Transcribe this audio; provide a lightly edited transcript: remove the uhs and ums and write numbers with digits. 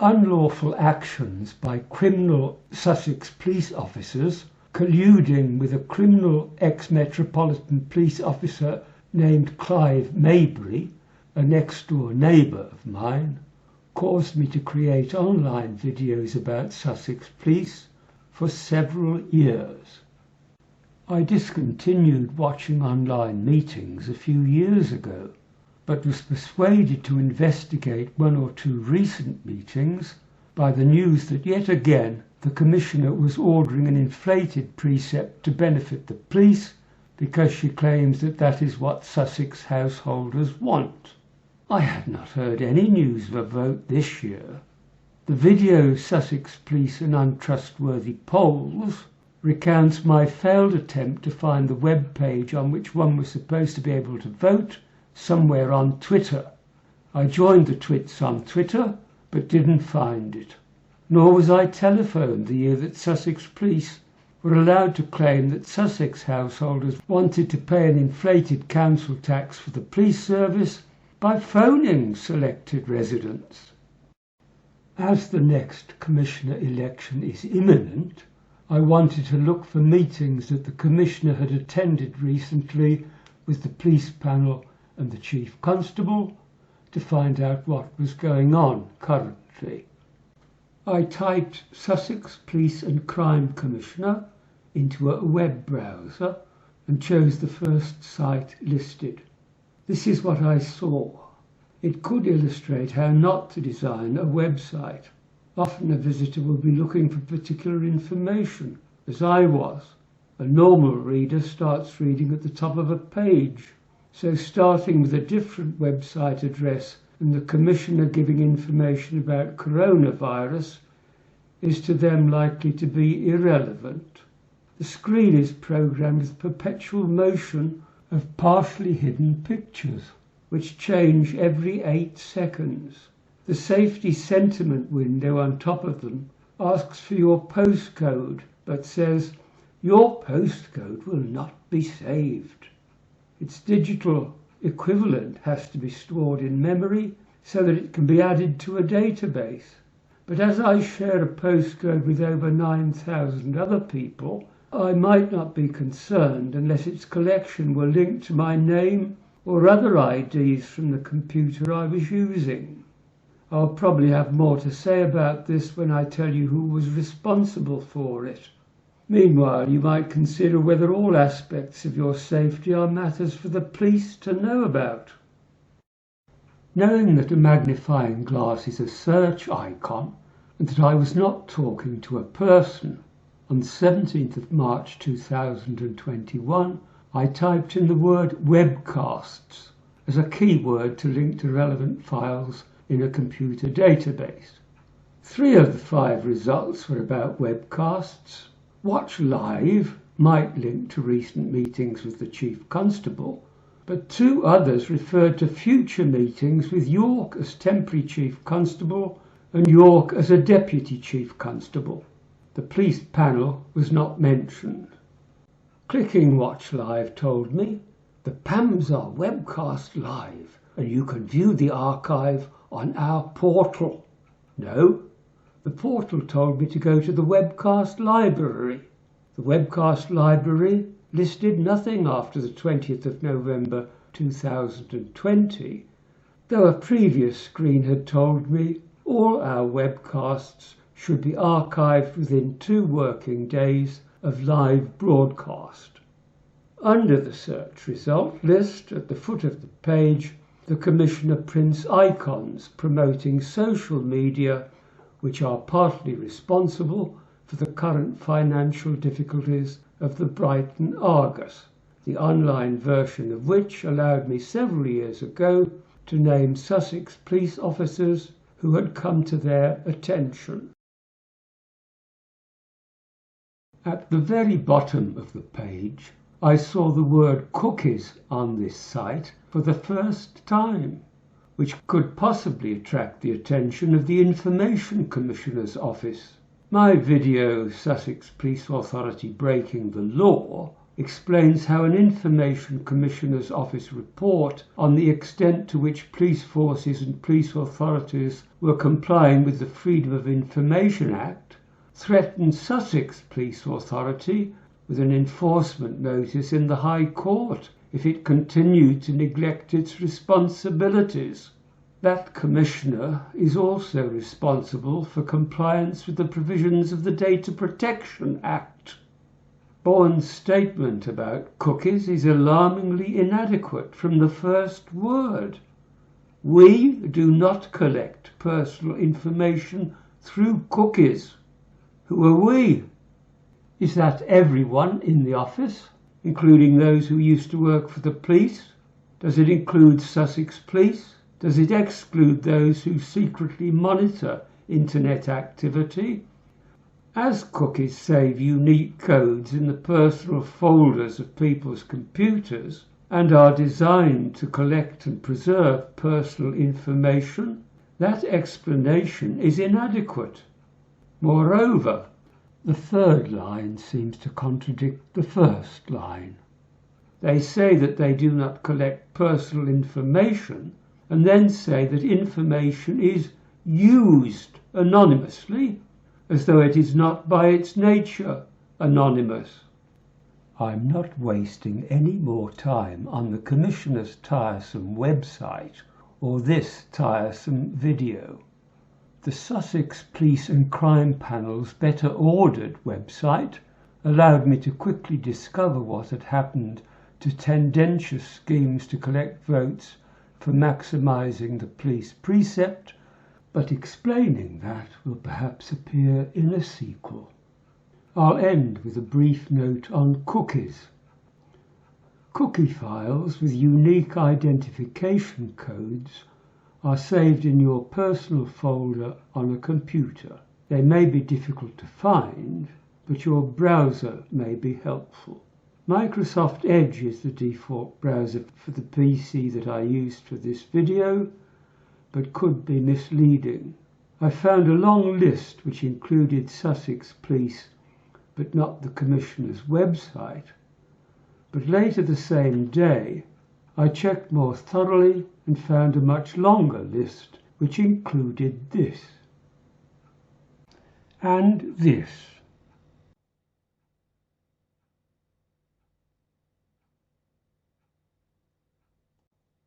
unlawful actions by criminal Sussex police officers colluding with a criminal ex-Metropolitan Police officer named Clive Maybury, a next-door neighbour of mine, caused me to create online videos about Sussex police for several years. I discontinued watching online meetings a few years ago, but was persuaded to investigate one or two recent meetings by the news that yet again the Commissioner was ordering an inflated precept to benefit the police because she claims that that is what Sussex householders want. I had not heard any news of a vote this year. The video Sussex Police and Untrustworthy Polls recounts my failed attempt to find the web page on which one was supposed to be able to vote somewhere on Twitter. I joined the twits on Twitter, but didn't find it. Nor was I telephoned the year that Sussex Police were allowed to claim that Sussex householders wanted to pay an inflated council tax for the police service by phoning selected residents. As the next Commissioner election is imminent, I wanted to look for meetings that the Commissioner had attended recently with the police panel and the Chief Constable to find out what was going on currently. I typed Sussex Police and Crime Commissioner into a web browser and chose the first site listed. This is what I saw. It could illustrate how not to design a website. Often a visitor will be looking for particular information, as I was. A normal reader starts reading at the top of a page. So starting with a different website address and the Commissioner giving information about coronavirus is to them likely to be irrelevant. The screen is programmed with perpetual motion of partially hidden pictures, which change every 8 seconds. The safety sentiment window on top of them asks for your postcode, but says, "Your postcode will not be saved." Its digital equivalent has to be stored in memory so that it can be added to a database. But as I share a postcode with over 9,000 other people, I might not be concerned unless its collection were linked to my name or other IDs from the computer I was using. I'll probably have more to say about this when I tell you who was responsible for it. Meanwhile, you might consider whether all aspects of your safety are matters for the police to know about. Knowing that a magnifying glass is a search icon and that I was not talking to a person, on the 17th of March 2021, I typed in the word webcasts as a keyword to link to relevant files in a computer database. 3 of the 5 results were about webcasts. Watch Live might link to recent meetings with the Chief Constable, but 2 others referred to future meetings with York as temporary Chief Constable and York as a Deputy Chief Constable. The police panel was not mentioned. Clicking Watch Live told me, "The PAMs are webcast live and you can view the archive on our portal." No, the portal told me to go to the webcast library. The webcast library listed nothing after the 20th of November 2020, though a previous screen had told me all our webcasts should be archived within 2 working days of live broadcast. Under the search result list at the foot of the page, the Commissioner prints icons promoting social media which are partly responsible for the current financial difficulties of the Brighton Argus, the online version of which allowed me several years ago to name Sussex police officers who had come to their attention. At the very bottom of the page, I saw the word cookies on this site for the first time, which could possibly attract the attention of the Information Commissioner's Office. My video, Sussex Police Authority Breaking the Law, explains how an Information Commissioner's Office report on the extent to which police forces and police authorities were complying with the Freedom of Information Act threatened Sussex Police Authority with an enforcement notice in the High Court if it continued to neglect its responsibilities. That Commissioner is also responsible for compliance with the provisions of the Data Protection Act. Bourne's statement about cookies is alarmingly inadequate from the first word. We do not collect personal information through cookies. Who are we? Is that everyone in the office, including those who used to work for the police? Does it include Sussex Police? Does it exclude those who secretly monitor internet activity? As cookies save unique codes in the personal folders of people's computers and are designed to collect and preserve personal information, that explanation is inadequate. Moreover, the third line seems to contradict the first line. They say that they do not collect personal information and then say that information is used anonymously, as though it is not by its nature anonymous. I'm not wasting any more time on the Commissioner's tiresome website or this tiresome video. The Sussex Police and Crime Panel's Better Ordered website allowed me to quickly discover what had happened to tendentious schemes to collect votes for maximising the police precept, but explaining that will perhaps appear in a sequel. I'll end with a brief note on cookies. Cookie files with unique identification codes are saved in your personal folder on a computer. They may be difficult to find, but your browser may be helpful. Microsoft Edge is the default browser for the PC that I used for this video, but could be misleading. I found a long list which included Sussex Police, but not the Commissioner's website. But later the same day, I checked more thoroughly and found a much longer list, which included this. And this.